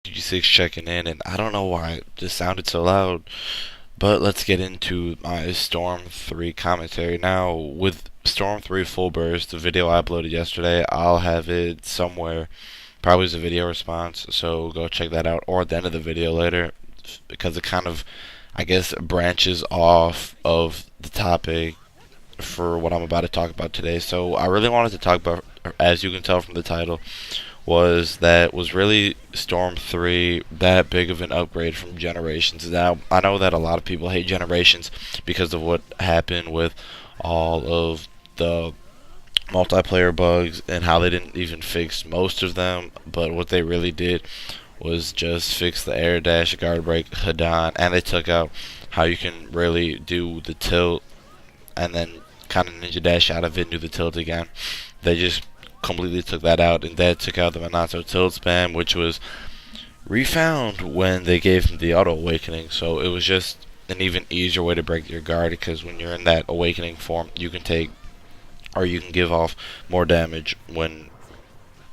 G6 checking in, and I don't know why this sounded so loud, but let's get into my Storm 3 commentary. Now, with Storm 3 Full Burst, the video I uploaded yesterday, I'll have it somewhere, probably as a video response, so go check that out, or at the end of the video later, because it kind of, I guess, branches off of the topic for what I'm about to talk about today. So, I really wanted to talk about, as you can tell from the title, was really Storm 3 that big of an upgrade from Generations? Now, I know that a lot of people hate Generations because of what happened with all of the multiplayer bugs and how they didn't even fix most of them, but what they really did was just fix the air dash, guard break, Hadan, and they took out how you can really do the tilt and then kind of ninja dash out of it and do the tilt again. They just completely took that out, and that took out the Minato tilt spam, which was refound when they gave him the auto awakening. So it was just an even easier way to break your guard, because when you're in that awakening form, you can take, or you can give off more damage when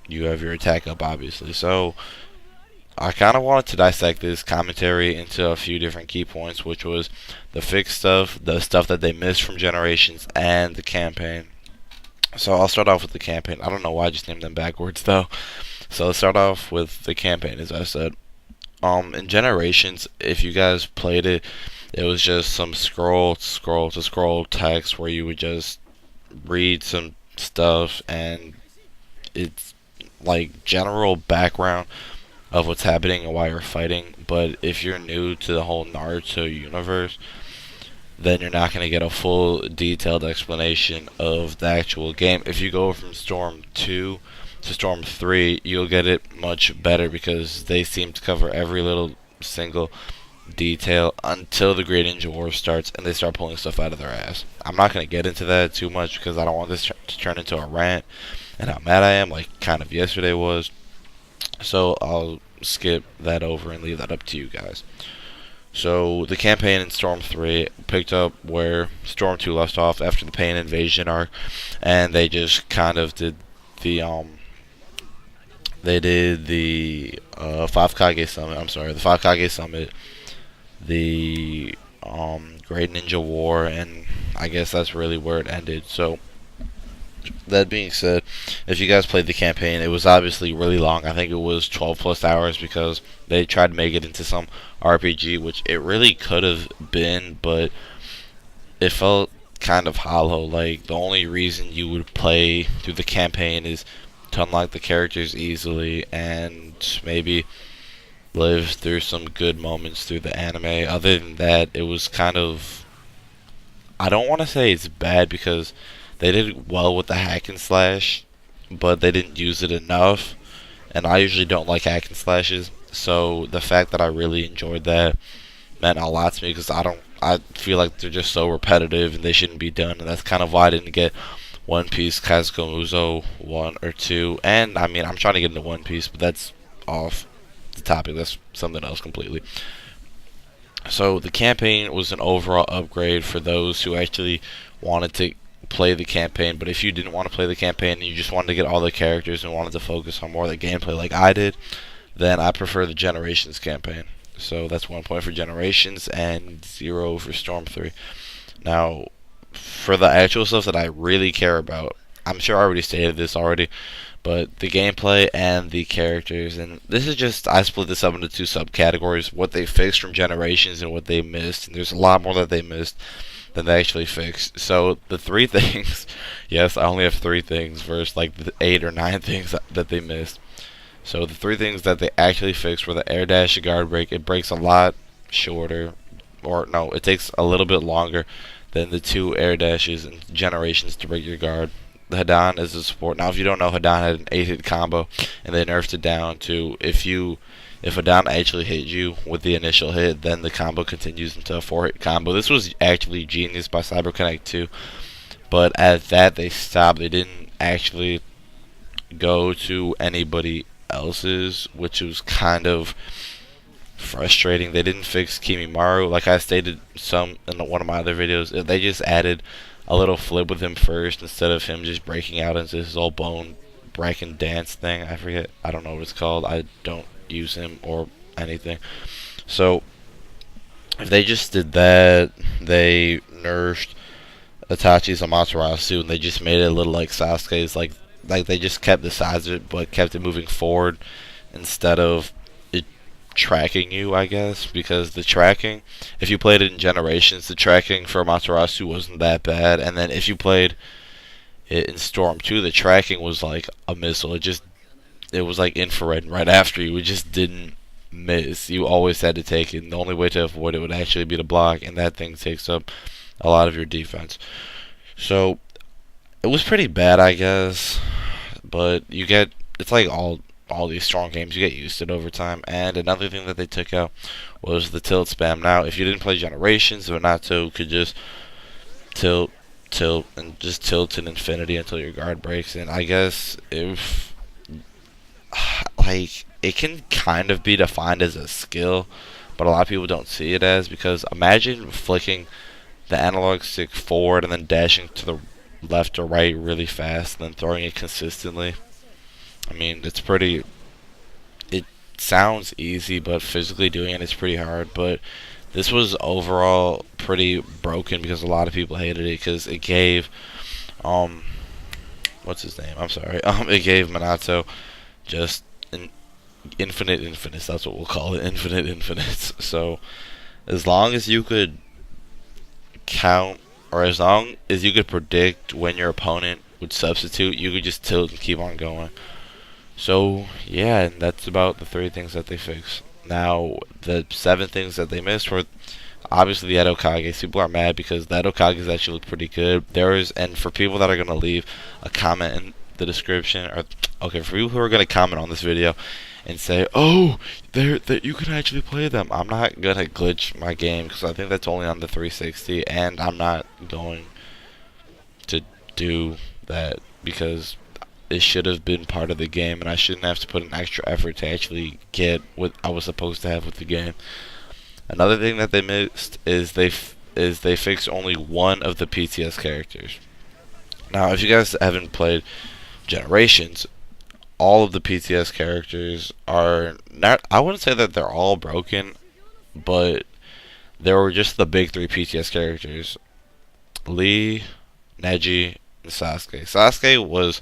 you have your attack up, obviously. So I kind of wanted to dissect this commentary into a few different key points, which was the fixed stuff, the stuff that they missed from Generations, and the campaign. So I'll start off with the campaign. I don't know why I just named them backwards though. So let's start off with the campaign, as I said. In Generations, if you guys played it, it was just some scroll to scroll text where you would just read some stuff, and it's like general background of what's happening and why you're fighting. But if you're new to the whole Naruto universe, then you're not going to get a full detailed explanation of the actual game. If you go from Storm 2 to Storm 3, you'll get it much better, because they seem to cover every little single detail until the Great Ninja War starts and they start pulling stuff out of their ass. I'm not going to get into that too much because I don't want this to turn into a rant and how mad I am, like kind of yesterday was. So I'll skip that over and leave that up to you guys. So the campaign in Storm 3 picked up where Storm 2 left off after the Pain Invasion arc, and they just kind of did the 5 Kage Summit. I'm sorry, the 5 Kage Summit, the Great Ninja War, and I guess that's really where it ended. So that being said, if you guys played the campaign, it was obviously really long. I think it was 12 plus hours, because they tried to make it into some RPG, which it really could have been, but it felt kind of hollow. Like, the only reason you would play through the campaign is to unlock the characters easily and maybe live through some good moments through the anime. Other than that, it was kind of, I don't want to say it's bad, because they did well with the hack and slash, but they didn't use it enough. And I usually don't like hack and slashes, so the fact that I really enjoyed that meant a lot to me, because I feel like they're just so repetitive and they shouldn't be done, and that's kind of why I didn't get One Piece Kazuko Muzo 1 or 2. And I mean, I'm trying to get into One Piece, but that's off the topic. That's something else completely. So the campaign was an overall upgrade for those who actually wanted to play the campaign. But if you didn't want to play the campaign and you just wanted to get all the characters and wanted to focus on more of the gameplay like I did, then I prefer the Generations campaign. So that's 1 point for Generations and 0 for Storm 3. Now, for the actual stuff that I really care about, I'm sure I already stated this already, but the gameplay and the characters, and this is just, I split this up into two subcategories: what they fixed from Generations and what they missed. And there's a lot more that they missed than they actually fixed. So the three things, yes, I only have three things versus like the 8 or 9 things that they missed. So the three things that they actually fixed were the air dash and guard break. It breaks a lot shorter, or no, it takes a little bit longer than the 2 air dashes and Generations to break your guard. The Hadan is a support. Now, if you don't know, Hadan had an 8-hit combo, and they nerfed it down to if Hadan actually hit you with the initial hit, then the combo continues into a 4-hit combo. This was actually genius by CyberConnect 2, but at that they stopped. They didn't actually go to anybody else's, which was kind of frustrating. They didn't fix Kimimaru, like I stated some in one of my other videos. They just added a little flip with him first, instead of him just breaking out into his old bone breaking dance thing. I forget. I don't know what it's called. I don't use him or anything. So if they just did that, they nerfed Itachi's Amaterasu and they just made it a little like Sasuke's, like they just kept the size of it but kept it moving forward instead of it tracking you, I guess, because the tracking, if you played it in Generations, the tracking for Amaterasu wasn't that bad, and then if you played it in Storm 2, the tracking was like a missile. It was like infrared right after you. It just didn't miss. You always had to take it, and the only way to avoid it would actually be to block, and that thing takes up a lot of your defense. So it was pretty bad, I guess, but it's like all these strong games, you get used to it over time. And another thing that they took out was the tilt spam. Now, if you didn't play Generations, Renato could just tilt, and just tilt to infinity until your guard breaks. And I guess if like it can kind of be defined as a skill, but a lot of people don't see it as, because imagine flicking the analog stick forward and then dashing to the left or right really fast and then throwing it consistently. I mean, it sounds easy, but physically doing it is pretty hard. But this was overall pretty broken because a lot of people hated it, because it gave, what's his name? I'm sorry. It gave Minato just an infinite infinites. That's what we'll call it, infinite infinites. So as long as you could count, or as long as you could predict when your opponent would substitute, you could just tilt and keep on going. So yeah, and that's about the 3 things that they fixed. Now, the 7 things that they missed were obviously the Edo Kage. People are mad because the Edo Kages actually look pretty good. And for people that are going to leave a comment in the description, or okay, for people who are going to comment on this video and say, oh, that you can actually play them, I'm not going to glitch my game, because I think that's only on the 360, and I'm not going to do that because it should have been part of the game, and I shouldn't have to put an extra effort to actually get what I was supposed to have with the game. Another thing that they missed is they fixed only one of the PTS characters. Now, if you guys haven't played Generations, all of the PTS characters are not, I wouldn't say that they're all broken, but there were just the big 3 PTS characters: Lee, Neji, and Sasuke. Sasuke was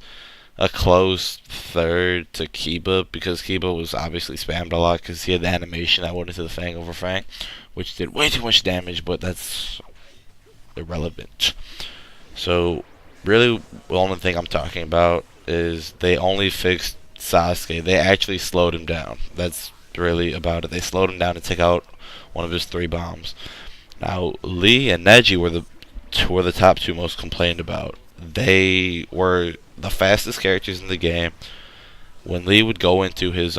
a close third to Kiba, because Kiba was obviously spammed a lot because he had the animation that went into the Fang over Fang, which did way too much damage, but that's irrelevant. So really, the only thing I'm talking about is they only fixed Sasuke. They actually slowed him down. That's really about it. They slowed him down to take out one of his 3 bombs. Now, Lee and Neji were the top 2 most complained about. They were the fastest characters in the game. When Lee would go into his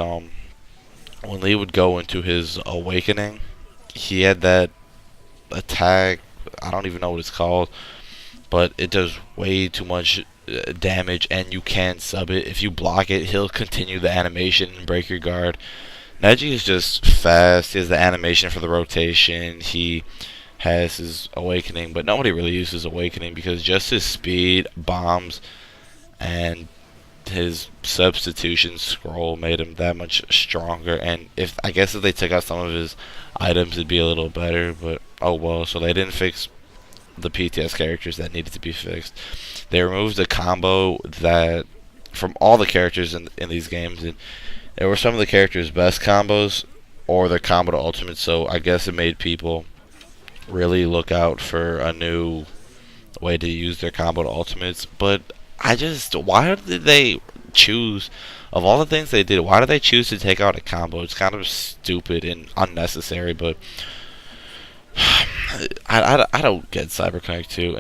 awakening, he had that attack. I don't even know what it's called, but it does way too much damage, and you can sub it. If you block it, he'll continue the animation and break your guard. Neji is just fast. He has the animation for the rotation. He has his awakening, but nobody really uses awakening because just his speed, bombs, and his substitution scroll made him that much stronger. And I guess if they took out some of his items, it'd be a little better, but oh well. So they didn't fix the PTS characters that needed to be fixed. They removed the combo that from all the characters in these games, and there were some of the characters' best combos or their combo to ultimate. So I guess it made people really look out for a new way to use their combo to ultimates. But why did they choose, of all the things they did, why did they choose to take out a combo? It's kind of stupid and unnecessary, but I don't get CyberConnect 2,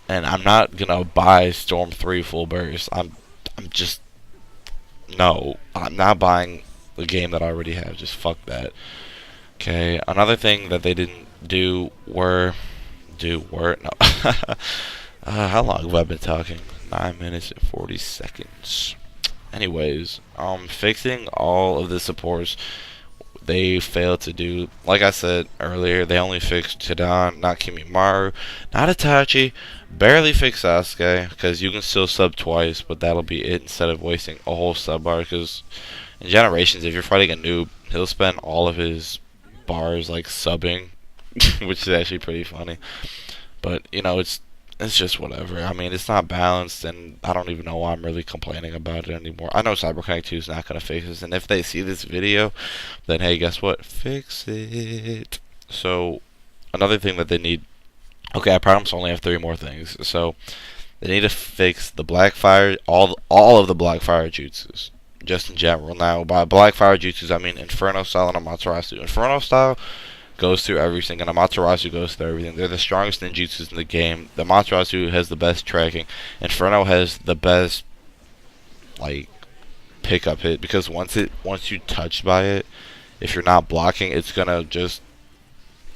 and I'm not gonna buy Storm 3 full burst. I'm not buying the game that I already have. Just fuck that. Okay, another thing that they didn't no. How long have I been talking? 9 minutes and 40 seconds. Anyways, fixing all of the supports they failed to do. Like I said earlier, they only fixed Hidan, not Kimimaru, not Itachi, barely fixed Sasuke, because you can still sub twice, but that'll be it instead of wasting a whole sub bar, because In Generations, if you're fighting a noob, he'll spend all of his bars like subbing, which is actually pretty funny. But you know, it's just whatever. I mean, it's not balanced, and I don't even know why I'm really complaining about it anymore. I know CyberConnect 2 is not gonna fix this, and if they see this video, then hey, guess what? Fix it. So another thing that they need. Okay, I promise I only have three more things. So they need to fix the Blackfire, all of the Blackfire jutsus, just in general. Now, by Blackfire jutsus, I mean Inferno style and Amaterasu. Inferno style goes through everything, and Amaterasu goes through everything. They're the strongest ninjutsus in the game. The Amaterasu has the best tracking. Inferno has the best like pickup hit, because once you touched by it, if you're not blocking, it's gonna just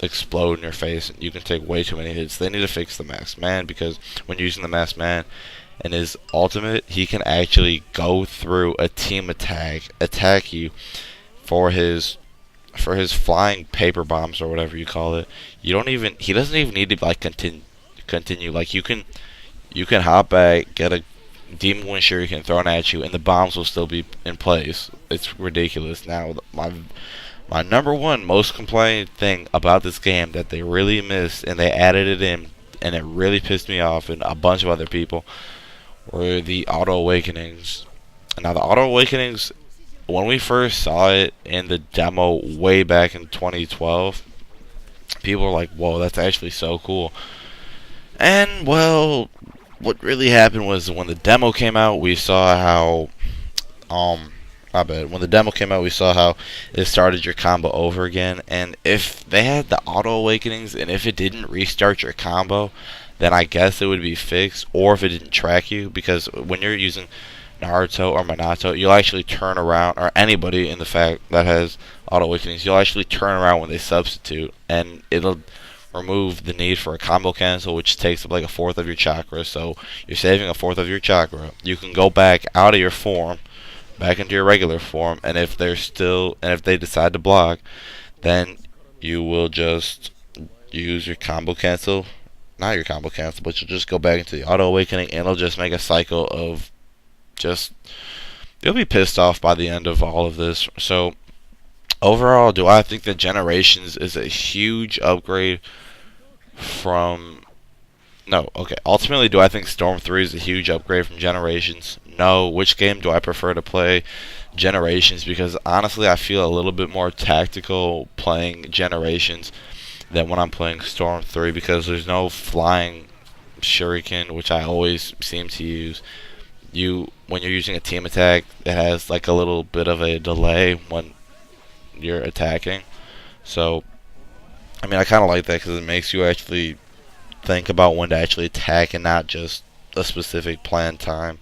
explode in your face, and you can take way too many hits. They need to fix the Masked Man, because when using the Masked Man and his ultimate, he can actually go through a team attack you for his flying paper bombs or whatever you call it. He doesn't even need to like continue. Like you can hop back, get a demon wind shuriken thrown at you, and the bombs will still be in place. It's ridiculous. Now my number one most complained thing about this game that they really missed, and they added it in, and it really pissed me off and a bunch of other people, were the auto awakenings. Now the auto awakenings, when we first saw it in the demo way back in 2012, people were like, "Whoa, that's actually so cool." And well, what really happened was when the demo came out, we saw how my bad. When the demo came out, we saw how it started your combo over again. And if they had the auto awakenings, and if it didn't restart your combo, then I guess it would be fixed. Or if it didn't track you, because when you're using Naruto or Minato, you'll actually turn around, or anybody in the fact that has auto awakenings, you'll actually turn around when they substitute, and it'll remove the need for a combo cancel, which takes up like a fourth of your chakra. So you're saving a fourth of your chakra. You can go back out of your form, back into your regular form, and if they decide to block, then you will just use your combo cancel, not your combo cancel, but you'll just go back into the auto awakening, and it'll just make a cycle of just, you'll be pissed off by the end of all of this. So overall, do I think that Generations is a huge upgrade from no, okay. Ultimately, do I think Storm 3 is a huge upgrade from Generations? No. Which game do I prefer to play? Generations, because honestly, I feel a little bit more tactical playing Generations than when I'm playing Storm 3, because there's no flying shuriken, which I always seem to use. When you're using a team attack, it has like a little bit of a delay when you're attacking. So, I mean, I kind of like that because it makes you actually think about when to actually attack and not just a specific planned time.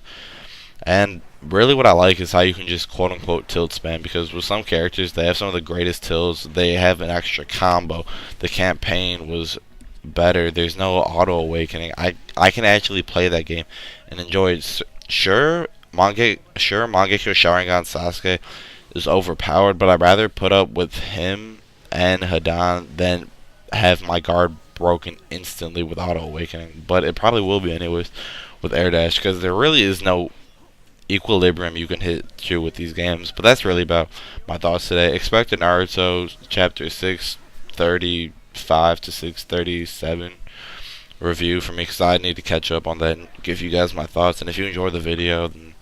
And really what I like is how you can just quote unquote tilt spam, because with some characters they have some of the greatest tilts, they have an extra combo. The campaign was better, there's no auto awakening. I can actually play that game and enjoy it. Sure, Mangekyo Sharingan Sasuke is overpowered, but I'd rather put up with him and Hidan than have my guard broken instantly with auto awakening. But it probably will be anyways with air dash, because there really is no equilibrium you can hit through with these games. But that's really about my thoughts today. Expect a Naruto chapter 635 to 637 review from me, because I need to catch up on that and give you guys my thoughts. And if you enjoyed the video, then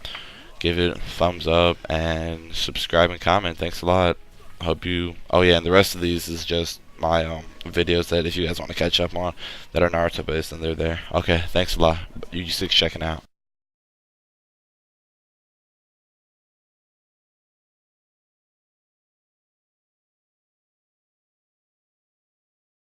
give it a thumbs up and subscribe and comment. Thanks a lot. Hope you, oh yeah, and the rest of these is just my videos that if you guys want to catch up on that are Naruto based, and they're there. Okay, thanks a lot. UG6 checking out.